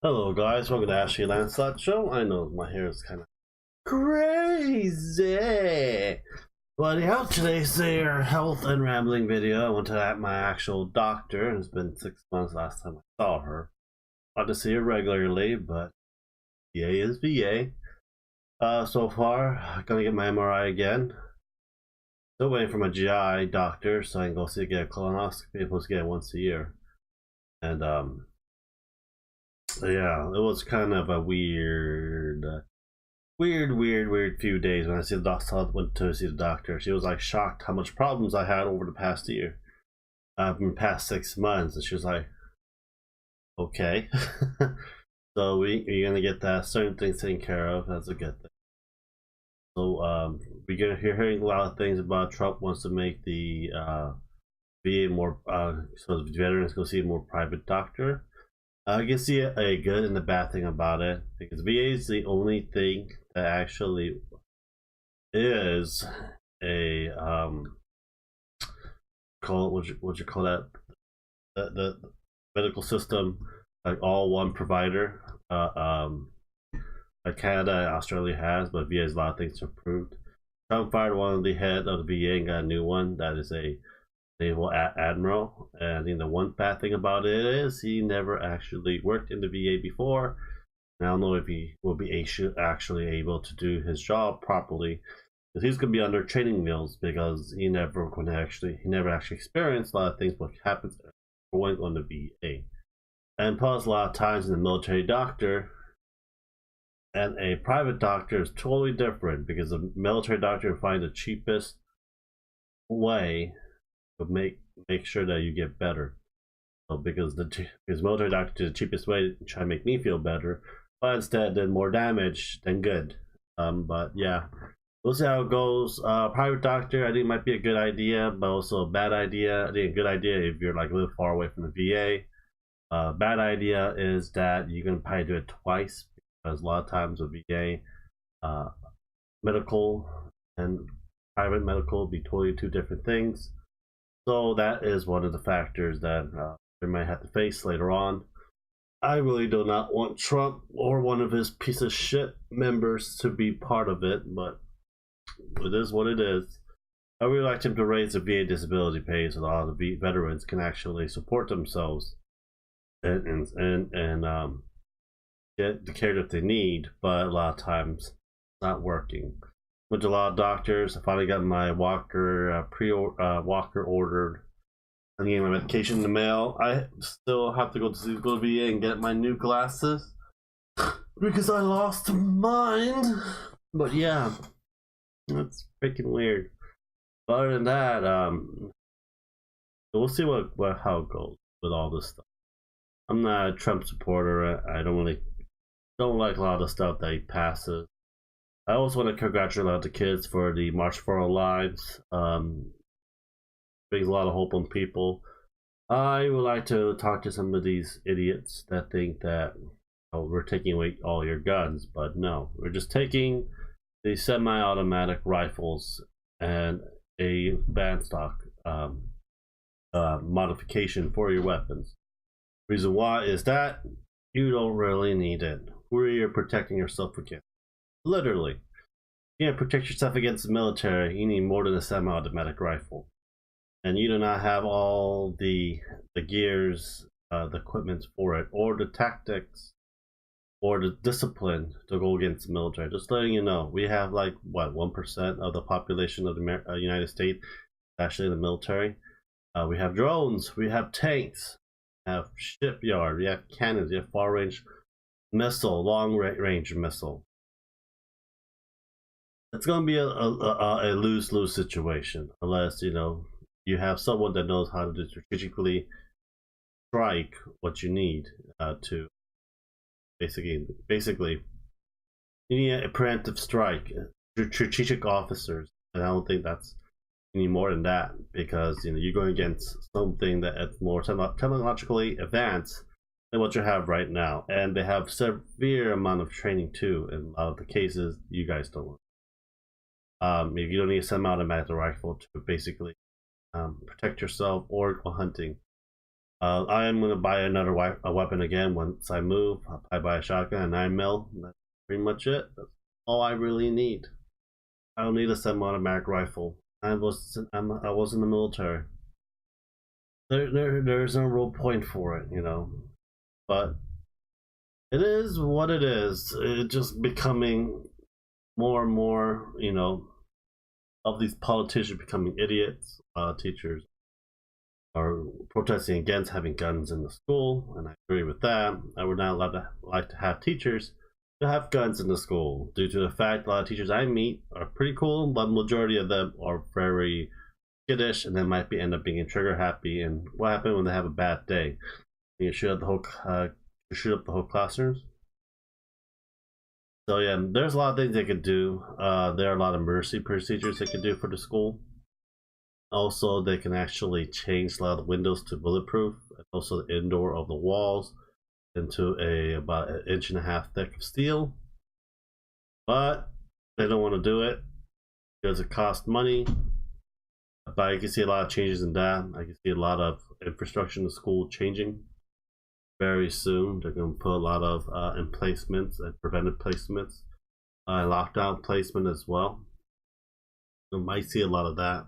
Hello guys, welcome to Ashley Lancelot Show. I know my hair is kind of crazy, but yeah, today's their health and rambling video. I went to my actual doctor. It's been 6 months last time I saw her. Not to see her regularly, but VA is VA. So far, I'm gonna get my MRI again. Still waiting for my GI doctor so I can go get a colonoscopy. I'm supposed to get it once a year, and so yeah, it was kind of a weird few days when I went to see the doctor. She was like shocked how much problems I had over the past year, in the past 6 months, and she was like, "Okay, so you're gonna get that certain things taken care of. That's a good thing." So we're hearing a lot of things about Trump wants to make the VA more, so the veterans go see a more private doctor. I can see a good and a bad thing about it, because VA is the only thing that actually is a what you call that, the medical system, like all one provider, like Canada and Australia has, but VA has a lot of things approved. Trump fired one of the head of the VA and got a new one that is a naval admiral, and the one bad thing about it is he never actually worked in the VA before. And I don't know if he will be actually able to do his job properly, because he's going to be under training wheels, because he never actually experienced a lot of things what happens going on the VA. And plus, a lot of times in the military doctor and a private doctor is totally different, because a military doctor will find the cheapest way to make sure that you get better. So because military doctor did the cheapest way to try to make me feel better, but instead did more damage than good. But yeah, we'll see how it goes. Private doctor, I think might be a good idea, but also a bad idea. I think a good idea if you're like a little far away from the VA. Bad idea is that you're gonna probably do it twice, because a lot of times with VA, medical and private medical be totally two different things. So that is one of the factors that they might have to face later on. I really do not want Trump or one of his piece of shit members to be part of it, but it is what it is. I really like him to raise the VA disability pay so that all the veterans can actually support themselves and get the care that they need, but a lot of times it's not working. Went to a lot of doctors. I finally got my walker walker ordered. I'm getting my medication in the mail. I still have to go to VA and get my new glasses because I lost mine. But yeah, that's freaking weird. But other than that, we'll see how it goes with all this stuff. I'm not a Trump supporter. I don't like a lot of the stuff that he passes. I also want to congratulate the kids for the March for Our Lives. Brings a lot of hope on people. I would like to talk to some of these idiots that think that we're taking away all your guns, but no, we're just taking the semi-automatic rifles and a band stock modification for your weapons. Reason why is that you don't really need it. Who are you protecting yourself against? Literally, you can't protect yourself against the military. You need more than a semi-automatic rifle, and you do not have all the gears, the equipment for it, or the tactics, or the discipline to go against the military. Just letting you know, we have like what 1% of the population of the United States actually in the military. We have drones, we have tanks, we have shipyard, we have cannons, we have far-range missile, long-range missile. It's going to be a lose-lose situation, unless you have someone that knows how to strategically strike what you need to basically you need a preemptive strike, strategic officers, and I don't think that's any more than that, because you're going against something that is more technologically advanced than what you have right now, and they have severe amount of training too. In a lot of the cases, you guys don't. If you don't need a semi-automatic rifle to basically protect yourself or go hunting, I am going to buy another weapon again once I move. I buy a shotgun, a 9mm. That's pretty much it. That's all I really need. I don't need a semi-automatic rifle. I was in the military. There's no real point for it, you know. But it is what it is. It's just becoming more and more, you know, of these politicians becoming idiots. Teachers are protesting against having guns in the school, and I agree with that. I would not like to have teachers to have guns in the school, due to the fact a lot of teachers I meet are pretty cool, but the majority of them are very skittish, and they might end up being trigger happy. And what happens when they have a bad day? You shoot up the whole classrooms. So yeah, there's a lot of things they could do. There are a lot of emergency procedures they can do for the school. Also, they can actually change a lot of windows to bulletproof, and also the indoor of the walls into about 1.5 inches thick of steel. But they don't want to do it because it costs money. But I can see a lot of changes in that. I can see a lot of infrastructure in the school changing very soon. They're going to put a lot of emplacements and preventive placements, lockdown placement as well. You might see a lot of that.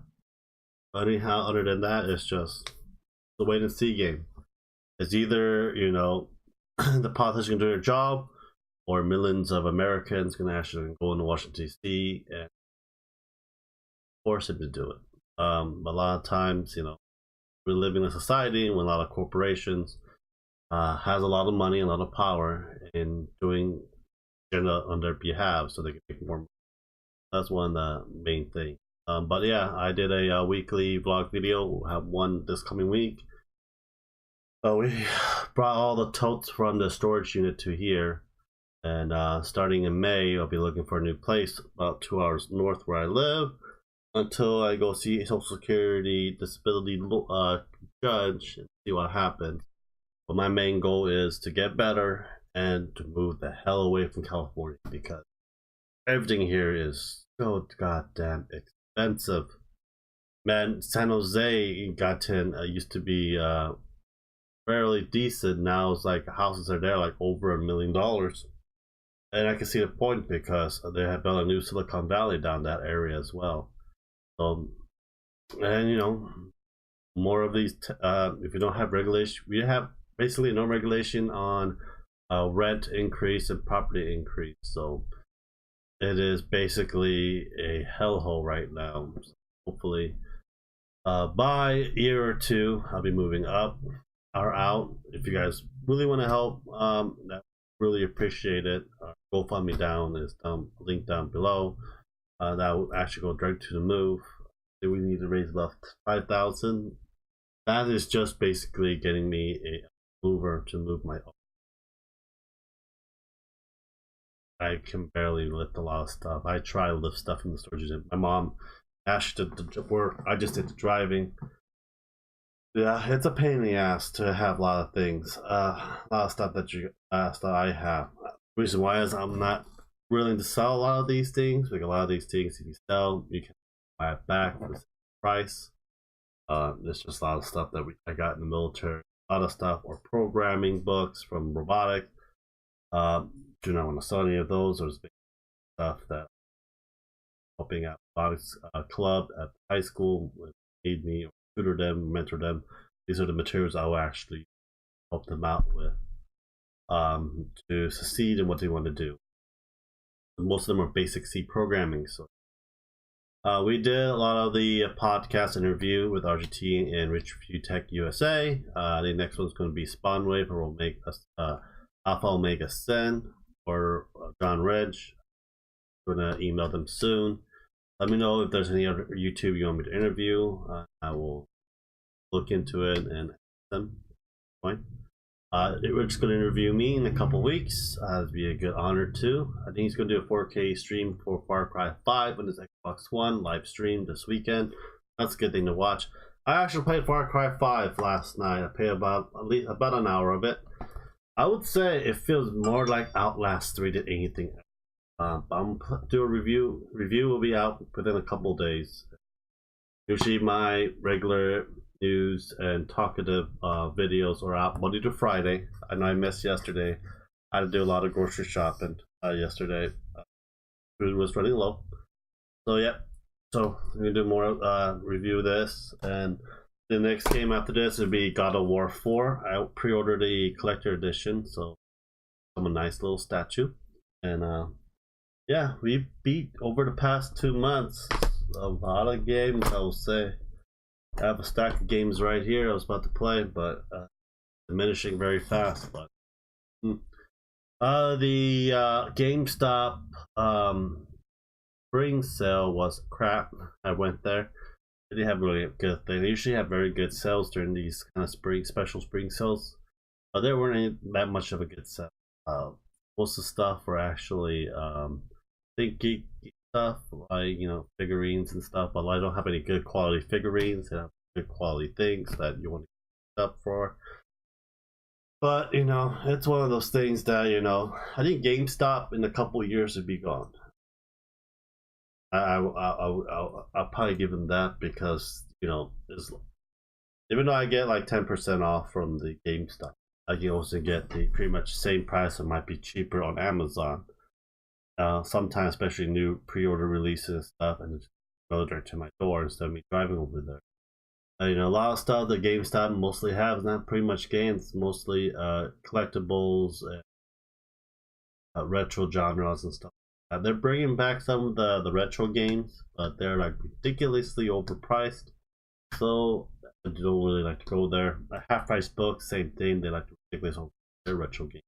But anyhow, other than that, it's just the wait and see game. It's either, you know, the politicians can do their job, or millions of Americans can actually go into Washington D.C. and force him to do it. A lot of times, you know, we live in a society when a lot of corporations has a lot of money, a lot of power in doing agenda on their behalf, so they can make more money. That's one of the main things. But yeah, I did a weekly vlog video. We'll have one this coming week. We brought all the totes from the storage unit to here, and starting in May, I'll be looking for a new place about 2 hours north where I live, until I go see a Social Security disability judge and see what happens. But my main goal is to get better and to move the hell away from California, because everything here is so goddamn expensive. Man, San Jose used to be fairly decent. Now it's like houses are there like over $1 million. And I can see the point, because they have built a new Silicon Valley down that area as well. So, and you know, more of these, if you don't have regulation, we have basically no regulation on rent increase and property increase. So it is basically a hellhole right now. So hopefully by a year or two, I'll be moving up or out. If you guys really want to help, that really appreciate it. GoFundMe down is link down below. That will actually go direct to the move. We need to raise about $5,000. That is just basically getting me a mover to move my own. I can barely lift a lot of stuff. I try to lift stuff in the storage unit. My mom actually did the work. I just did the driving. Yeah, it's a pain in the ass to have a lot of things. A lot of stuff that I have. The reason why is I'm not willing to sell a lot of these things. Like, a lot of these things, if you sell, you can buy it back for the same price. There's just a lot of stuff that I got in the military. A lot of stuff, or programming books from robotics. Do not want to sell any of those. There's stuff that helping out robotics club at high school made me, or tutor them, mentor them. These are the materials I will actually help them out with to succeed in what they want to do. Most of them are basic C programming. So we did a lot of the podcast interview with RGT and Richview Tech USA. The next one's going to be Spawnwave, or we'll make Alpha Omega Sen, or John Reg. I'm going to email them soon. Let me know if there's any other YouTube you want me to interview. I will look into it and them. Fine. We're just going to interview me in a couple weeks. It'd be a good honor too. I think he's going to do a 4K stream for Far Cry 5 on his Xbox One live stream this weekend. That's a good thing to watch. I actually played Far Cry 5 last night. I played about an hour of it. I would say it feels more like Outlast 3 than anything else. I'm do a review. Review will be out within a couple days. Usually my regular news and talkative videos are out Monday to Friday. I know I missed yesterday. I had to do a lot of grocery shopping yesterday. Food was running low. So yeah, so we're gonna do more review of this, and the next game after this would be God of War 4. I pre-ordered the collector edition, so I'm a nice little statue, and yeah, we beat over the past 2 months a lot of games. I will say I have a stack of games right here I was about to play, but diminishing very fast. But the GameStop spring sale was crap. I went there. They didn't have really good thing. They usually have very good sales during these kind of special spring sales. But there weren't that much of a good sale. Most of the stuff were actually think geek stuff, like figurines and stuff. But I don't have any good quality figurines and good quality things that you want to get up for. But it's one of those things that I think GameStop in a couple of years would be gone. I'll probably give them that because even though I get like 10% off from the GameStop, I can also get the pretty much same price. It might be cheaper on Amazon. Sometimes, especially new pre-order releases and stuff, and just go direct to my door instead of me driving over there. A lot of stuff that GameStop mostly have is not pretty much games, mostly collectibles and retro genres and stuff. They're bringing back some of the retro games, but they're like ridiculously overpriced. So I don't really like to go there. Half price books, same thing. They like to ridiculously overprice their retro games.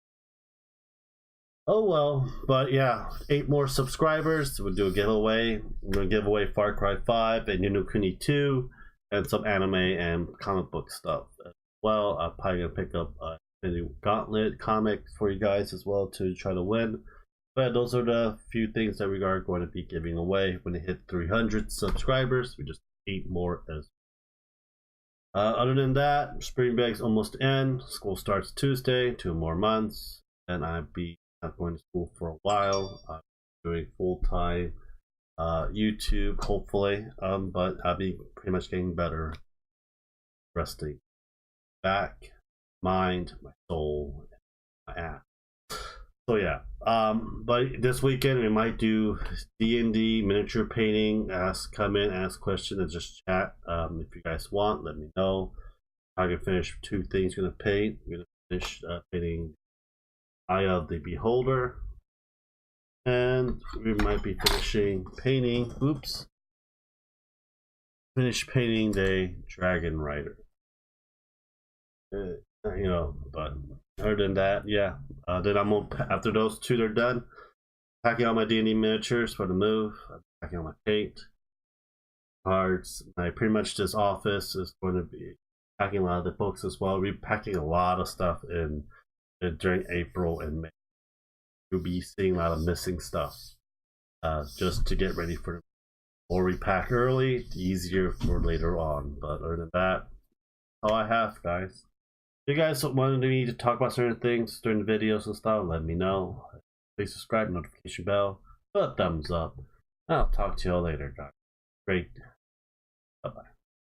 Oh well, but yeah, 8 more subscribers. We'll do a giveaway. We're gonna give away Far Cry 5 and Ni no Kuni 2 and some anime and comic book stuff as well. I'm probably gonna pick up a Gauntlet comic for you guys as well to try to win. But those are the few things that we are going to be giving away when they hit 300 subscribers. We just 8 more as other than that, spring break's almost end. School starts Tuesday, 2 more months, and I'll be not going to school for a while. I'm doing full-time YouTube, hopefully, but I'll be pretty much getting better, resting back, mind, my soul, my ass. So yeah, but this weekend we might do D&D miniature painting. Come in, ask questions, and just chat. If you guys want, let me know. I can finish 2 things. Gonna paint. I'm gonna finish painting Eye of the Beholder, and we might be finishing painting. Finish painting the Dragon Rider. But other than that, yeah. Then I'm gonna, after those 2 are done, packing all my D&D miniatures for the move. I'm packing all my paint, cards. Pretty much this office is going to be packing a lot of the books as well. We're packing a lot of stuff during April and May. You'll be seeing a lot of missing stuff just to get ready for the more we pack early, the easier for later on. But other than that, all I have, guys. If you guys wanted me to talk about certain things during the videos and stuff, let me know. Please subscribe, notification bell, put a thumbs up. I'll talk to you all later, guys. Great. Bye-bye.